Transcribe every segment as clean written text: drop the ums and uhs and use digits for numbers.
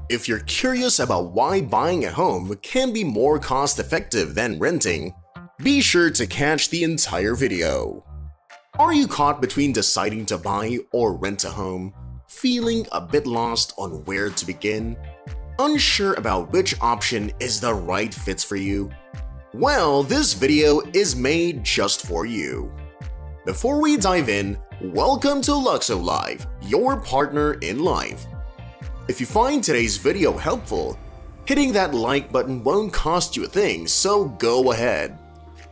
If you're curious about why buying a home can be more cost-effective than renting, be sure to catch the entire video. Are you caught between deciding to buy or rent a home, feeling a bit lost on where to begin? Unsure about which option is the right fit for you? Well, this video is made just for you. Before we dive in, welcome to Luxo-Life, your partner in life. If you find today's video helpful, hitting that like button won't cost you a thing, so go ahead.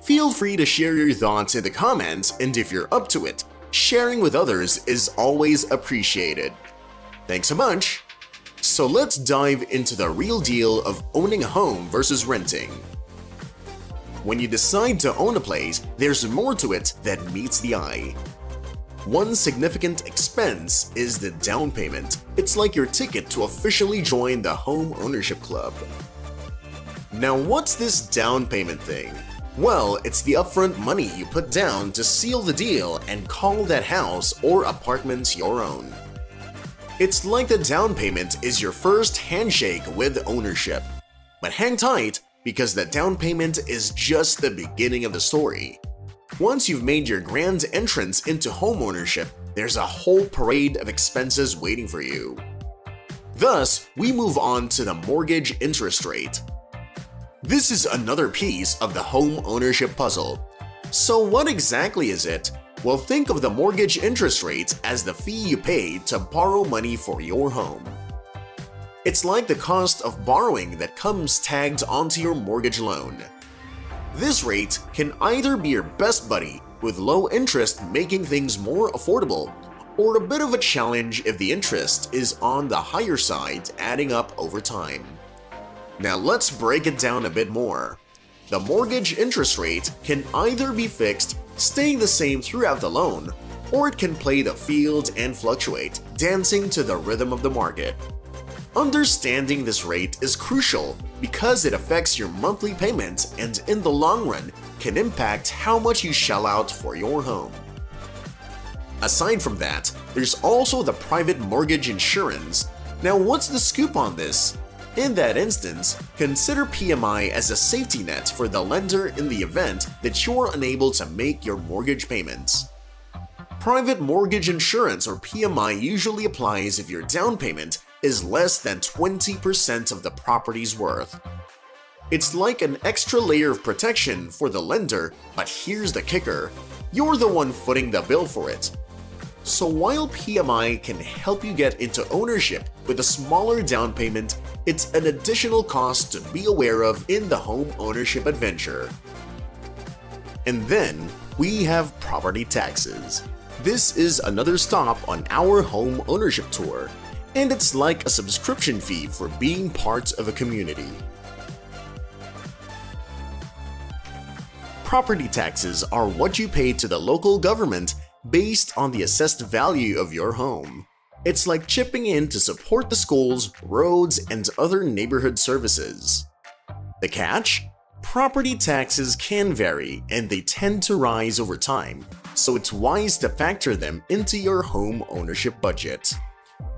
Feel free to share your thoughts in the comments, and if you're up to it, sharing with others is always appreciated. Thanks a bunch! So let's dive into the real deal of owning a home versus renting. When you decide to own a place, there's more to it than meets the eye. One significant expense is the down payment. It's like your ticket to officially join the home ownership club. Now, what's this down payment thing? Well, it's the upfront money you put down to seal the deal and call that house or apartment your own. It's like the down payment is your first handshake with ownership. But hang tight, because the down payment is just the beginning of the story. Once you've made your grand entrance into homeownership, there's a whole parade of expenses waiting for you. Thus, we move on to the mortgage interest rate. This is another piece of the home ownership puzzle. So what exactly is it? Well, think of the mortgage interest rate as the fee you pay to borrow money for your home. It's like the cost of borrowing that comes tagged onto your mortgage loan. This rate can either be your best buddy, with low interest making things more affordable, or a bit of a challenge if the interest is on the higher side, adding up over time. Now let's break it down a bit more. The mortgage interest rate can either be fixed, staying the same throughout the loan, or it can play the field and fluctuate, dancing to the rhythm of the market. Understanding this rate is crucial because it affects your monthly payments and in the long run can impact how much you shell out for your home. Aside from that, there's also the private mortgage insurance. Now, what's the scoop on this? In that instance, consider PMI as a safety net for the lender in the event that you're unable to make your mortgage payments. Private mortgage insurance, or PMI, usually applies if your down payment is less than 20% of the property's worth. It's like an extra layer of protection for the lender, but here's the kicker: you're the one footing the bill for it. So while PMI can help you get into ownership with a smaller down payment, it's an additional cost to be aware of in the home ownership adventure. And then we have property taxes. This is another stop on our home ownership tour, and it's like a subscription fee for being part of a community. Property taxes are what you pay to the local government based on the assessed value of your home. It's like chipping in to support the schools, roads, and other neighborhood services. The catch? Property taxes can vary, and they tend to rise over time, so it's wise to factor them into your home ownership budget.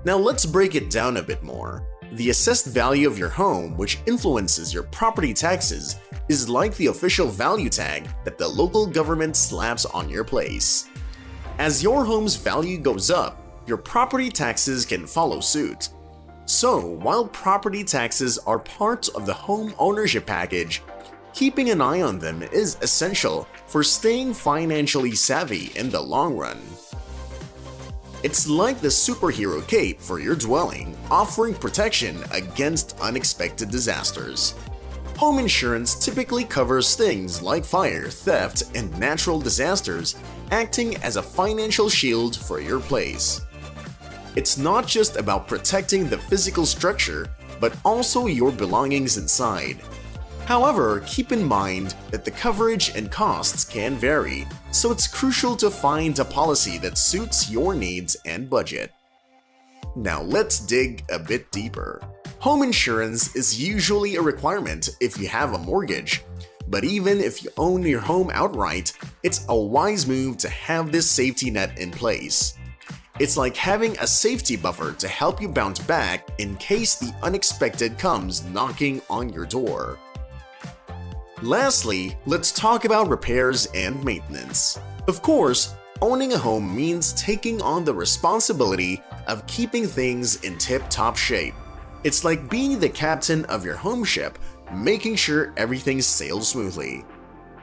Now let's break it down a bit more. The assessed value of your home, which influences your property taxes, is like the official value tag that the local government slaps on your place. As your home's value goes up, your property taxes can follow suit. So, while property taxes are part of the home ownership package, keeping an eye on them is essential for staying financially savvy in the long run. It's like the superhero cape for your dwelling, offering protection against unexpected disasters. Home insurance typically covers things like fire, theft, and natural disasters, acting as a financial shield for your place. It's not just about protecting the physical structure, but also your belongings inside. However, keep in mind that the coverage and costs can vary, so it's crucial to find a policy that suits your needs and budget. Now let's dig a bit deeper. Home insurance is usually a requirement if you have a mortgage, but even if you own your home outright, it's a wise move to have this safety net in place. It's like having a safety buffer to help you bounce back in case the unexpected comes knocking on your door. Lastly, let's talk about repairs and maintenance. Of course, owning a home means taking on the responsibility of keeping things in tip-top shape. It's like being the captain of your home ship, making sure everything sails smoothly.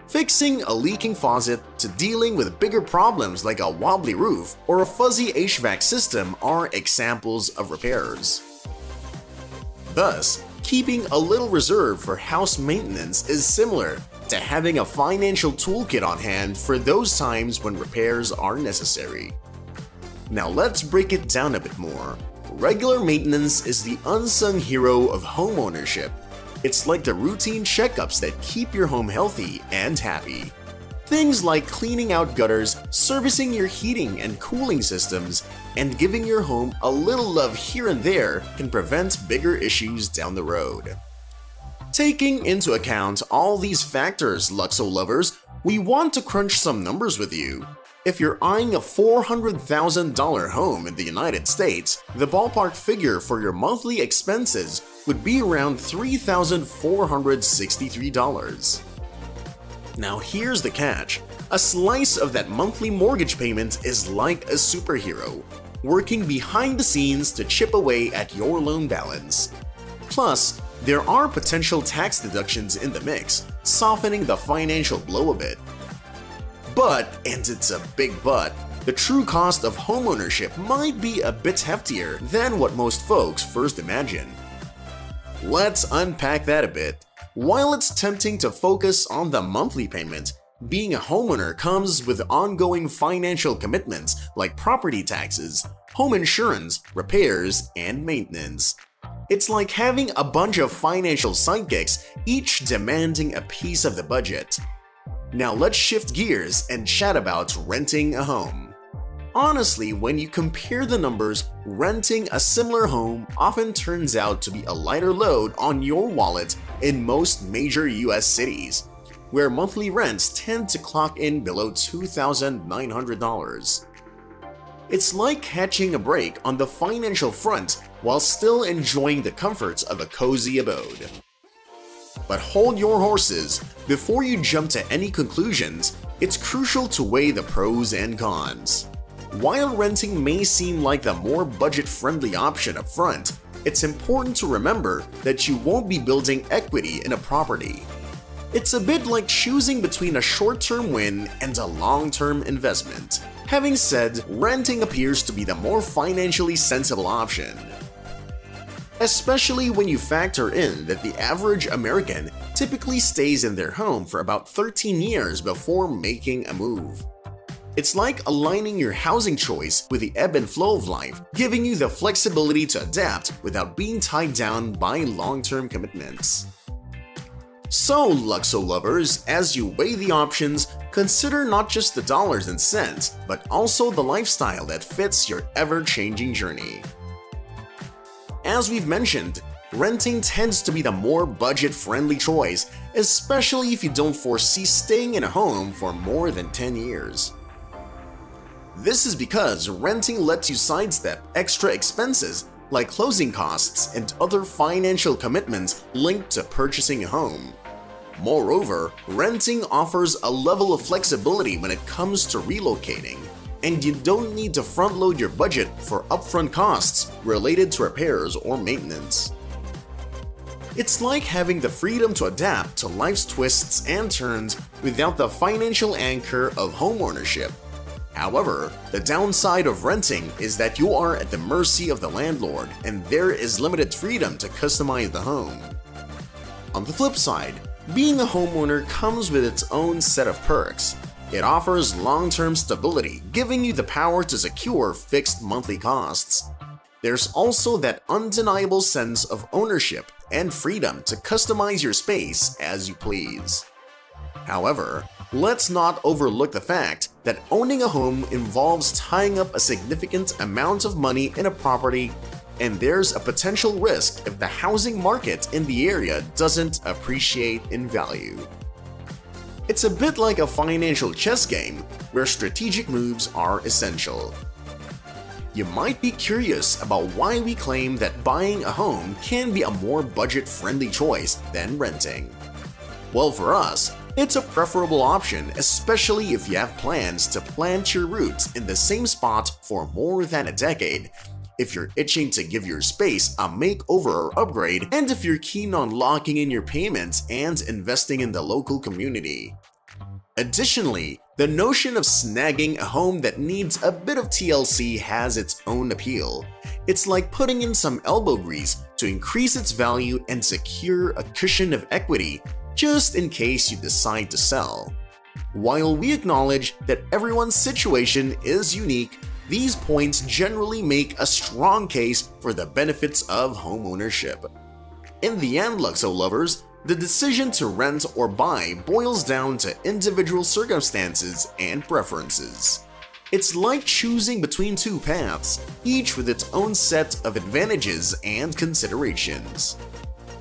Fixing a leaking faucet to dealing with bigger problems like a wobbly roof or a fuzzy HVAC system are examples of repairs. Thus, keeping a little reserve for house maintenance is similar to having a financial toolkit on hand for those times when repairs are necessary. Now let's break it down a bit more. Regular maintenance is the unsung hero of homeownership. It's like the routine checkups that keep your home healthy and happy. Things like cleaning out gutters, servicing your heating and cooling systems, and giving your home a little love here and there can prevent bigger issues down the road. Taking into account all these factors, Luxo lovers, we want to crunch some numbers with you. If you're eyeing a $400,000 home in the United States, the ballpark figure for your monthly expenses would be around $3,463. Now here's the catch. A slice of that monthly mortgage payment is like a superhero, working behind the scenes to chip away at your loan balance. Plus, there are potential tax deductions in the mix, softening the financial blow a bit. But, and it's a big but, the true cost of homeownership might be a bit heftier than what most folks first imagine. Let's unpack that a bit. While it's tempting to focus on the monthly payment, being a homeowner comes with ongoing financial commitments like property taxes, home insurance, repairs, and maintenance. It's like having a bunch of financial sidekicks, each demanding a piece of the budget. Now let's shift gears and chat about renting a home. Honestly, when you compare the numbers, renting a similar home often turns out to be a lighter load on your wallet in most major US cities, where monthly rents tend to clock in below $2,900. It's like catching a break on the financial front while still enjoying the comforts of a cozy abode. But hold your horses. Before you jump to any conclusions, it's crucial to weigh the pros and cons. While renting may seem like the more budget-friendly option up front, it's important to remember that you won't be building equity in a property. It's a bit like choosing between a short-term win and a long-term investment. Having said, renting appears to be the more financially sensible option. Especially when you factor in that the average American typically stays in their home for about 13 years before making a move. It's like aligning your housing choice with the ebb and flow of life, giving you the flexibility to adapt without being tied down by long-term commitments. So, Luxo lovers, as you weigh the options, consider not just the dollars and cents, but also the lifestyle that fits your ever-changing journey. As we've mentioned, renting tends to be the more budget-friendly choice, especially if you don't foresee staying in a home for more than 10 years. This is because renting lets you sidestep extra expenses like closing costs and other financial commitments linked to purchasing a home. Moreover, renting offers a level of flexibility when it comes to relocating, and you don't need to front-load your budget for upfront costs related to repairs or maintenance. It's like having the freedom to adapt to life's twists and turns without the financial anchor of homeownership. However, the downside of renting is that you are at the mercy of the landlord and there is limited freedom to customize the home. On the flip side, being a homeowner comes with its own set of perks. It offers long-term stability, giving you the power to secure fixed monthly costs. There's also that undeniable sense of ownership and freedom to customize your space as you please. However, let's not overlook the fact that owning a home involves tying up a significant amount of money in a property, and there's a potential risk if the housing market in the area doesn't appreciate in value. It's a bit like a financial chess game where strategic moves are essential. You might be curious about why we claim that buying a home can be a more budget-friendly choice than renting. Well, for us, it's a preferable option, especially if you have plans to plant your roots in the same spot for more than a decade, if you're itching to give your space a makeover or upgrade, and if you're keen on locking in your payments and investing in the local community. Additionally, the notion of snagging a home that needs a bit of TLC has its own appeal. It's like putting in some elbow grease to increase its value and secure a cushion of equity just in case you decide to sell. While we acknowledge that everyone's situation is unique, these points generally make a strong case for the benefits of homeownership. In the end, Luxo lovers, the decision to rent or buy boils down to individual circumstances and preferences. It's like choosing between two paths, each with its own set of advantages and considerations.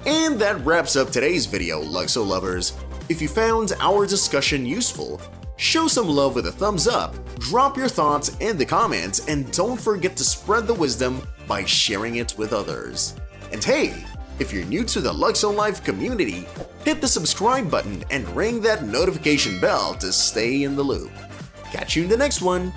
And that wraps up today's video, Luxo lovers. If you found our discussion useful, show some love with a thumbs up, drop your thoughts in the comments, and don't forget to spread the wisdom by sharing it with others. And hey, if you're new to the Luxo-Life community, hit the subscribe button and ring that notification bell to stay in the loop. Catch you in the next one!